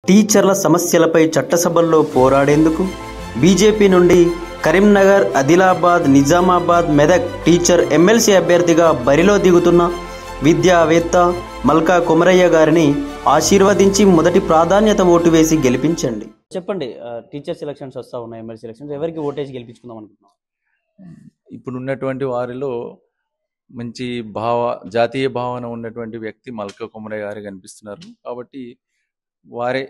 టీచర్ల సమస్యలపై చట్టసభల్లో పోరాడేందుకు బీజేపీ నుండి కరీంనగర్, ఆదిలాబాద్, నిజామాబాద్, మెదక్ టీచర్ ఎమ్మెల్సీ అభ్యర్థిగా బరిలో దిగుతున్న విద్యావేత్త మల్కా కొమరయ్య గారిని ఆశీర్వదించి మొదటి ప్రాధాన్యత ఓటు వేసి గెలిపించండి. చెప్పండి, టీచర్ సెలక్షన్స్ వస్తూ ఉన్నాయి, ఎమ్మెల్సీ సెలక్షన్స్, ఎవరికి ఓటేసి గెలిపించుకుందాం అనుకుంటున్నాం? ఇప్పుడు ఉన్నటువంటి వారిలో మంచి జాతీయ భావన ఉన్నటువంటి వ్యక్తి మల్కా కొమరయ్య గారు కనిపిస్తున్నారు. కాబట్టి వారే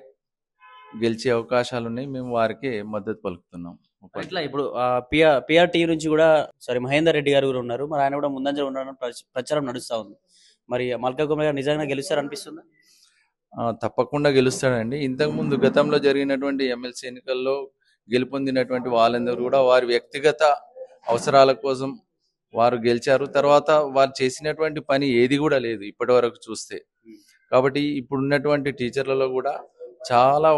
గెలిచే అవకాశాలు ఉన్నాయి. మేము వారికే మద్దతు పలుకుతున్నాం. ఇట్లా ఇప్పుడు పిఆర్టీ నుంచి కూడా మహేందర్ రెడ్డి గారు కూడా ఉన్నారు. మరి ఆయన కూడా ముందంజలో ఉన్నారని ప్రచారం నడుస్తూ ఉంది. మరి మల్కా కొమరయ్య గారు నిజంగా గెలుస్తారు అనిపిస్తుందా? తప్పకుండా గెలుస్తాడండి. ఇంతకుముందు గతంలో జరిగినటువంటి ఎమ్మెల్సీ ఎన్నికల్లో గెలుపొందినటువంటి వాళ్ళందరూ కూడా వారి వ్యక్తిగత అవసరాల కోసం వారు గెలిచారు. తర్వాత వారు చేసినటువంటి పని ఏది కూడా లేదు ఇప్పటి వరకు చూస్తే. కాబట్టి ఇప్పుడు ఉన్నటువంటి టీచర్లలో కూడా చాలా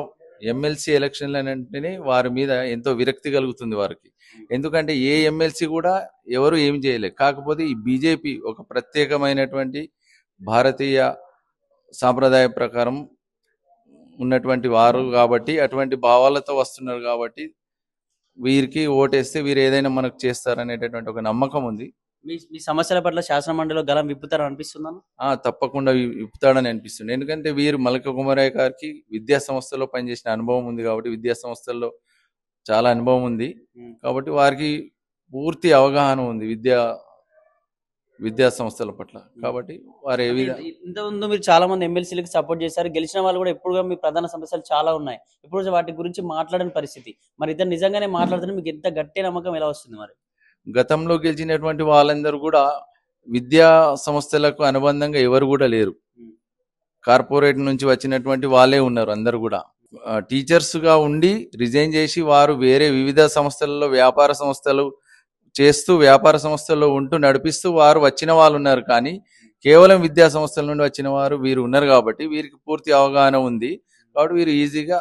ఎమ్మెల్సీ ఎలక్షన్లు అంటేనే వారి మీద ఎంతో విరక్తి కలుగుతుంది వారికి. ఎందుకంటే ఏ ఎమ్మెల్సీ కూడా ఎవరు ఏమి చేయలేదు. కాకపోతే ఈ బీజేపీ ఒక ప్రత్యేకమైనటువంటి భారతీయ సాంప్రదాయ ప్రకారం ఉన్నటువంటి వారు కాబట్టి, అటువంటి భావాలతో వస్తున్నారు కాబట్టి వీరికి ఓటేస్తే వీరు ఏదైనా మనకు చేస్తారనేటటువంటి ఒక నమ్మకం ఉంది. మీ సమస్యల పట్ల శాసన మండలిలో గలం విప్పుతారని అనిపిస్తుందా? తప్పకుండా విప్పుతాడని అనిపిస్తుంది. ఎందుకంటే వీరు మల్కా కొమరయ్య గారికి విద్యా సంస్థల్లో పనిచేసిన అనుభవం ఉంది కాబట్టి, విద్యా సంస్థల్లో చాలా అనుభవం ఉంది కాబట్టి వారికి పూర్తి అవగాహన ఉంది విద్యా సంస్థల పట్ల. కాబట్టి వారు ఏ విధంగా ఇంతకుముందు మీరు చాలా మంది ఎమ్మెల్సీలకు సపోర్ట్ చేశారు, గెలిచిన వాళ్ళు కూడా ఎప్పుడుగా మీ ప్రధాన సమస్యలు చాలా ఉన్నాయి, ఇప్పుడు వాటి గురించి మాట్లాడని పరిస్థితి. మరి ఇద్దరు నిజంగానే మాట్లాడుతున్న మీకు ఎంత గట్టి నమ్మకం ఎలా వస్తుంది? మరి గతంలో గెలిచినటువంటి వాళ్ళందరూ కూడా విద్యా సంస్థలకు అనుబంధంగా ఎవరు కూడా లేరు. కార్పొరేట్ నుంచి వచ్చినటువంటి వాళ్ళే ఉన్నారు. అందరు కూడా టీచర్స్ గా ఉండి రిజైన్ చేసి వారు వేరే వివిధ సంస్థలలో వ్యాపార సంస్థలు చేస్తూ, వ్యాపార సంస్థల్లో ఉంటూ నడిపిస్తూ వారు వచ్చిన వాళ్ళు ఉన్నారు. కానీ కేవలం విద్యా సంస్థల నుండి వచ్చిన వారు వీరు ఉన్నారు కాబట్టి వీరికి పూర్తి అవగాహన ఉంది. కాబట్టి వీరు ఈజీగా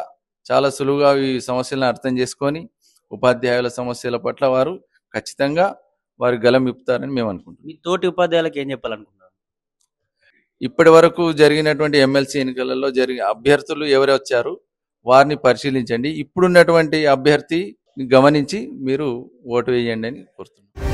చాలా సులువుగా ఈ సమస్యలను అర్థం చేసుకొని ఉపాధ్యాయుల సమస్యల పట్ల వారు ఖచ్చితంగా వారి గలం ఇప్పుతారని మేము అనుకుంటున్నాం. మీ తోటి ఉపాధ్యాయులకు ఏం చెప్పాలనుకుంటున్నారు? ఇప్పటి వరకు జరిగినటువంటి ఎమ్మెల్సీ ఎన్నికలలో జరిగిన అభ్యర్థులు ఎవరు వచ్చారు వారిని పరిశీలించండి. ఇప్పుడున్నటువంటి అభ్యర్థి గమనించి మీరు ఓటు వేయండి అని కోరుతున్నాను.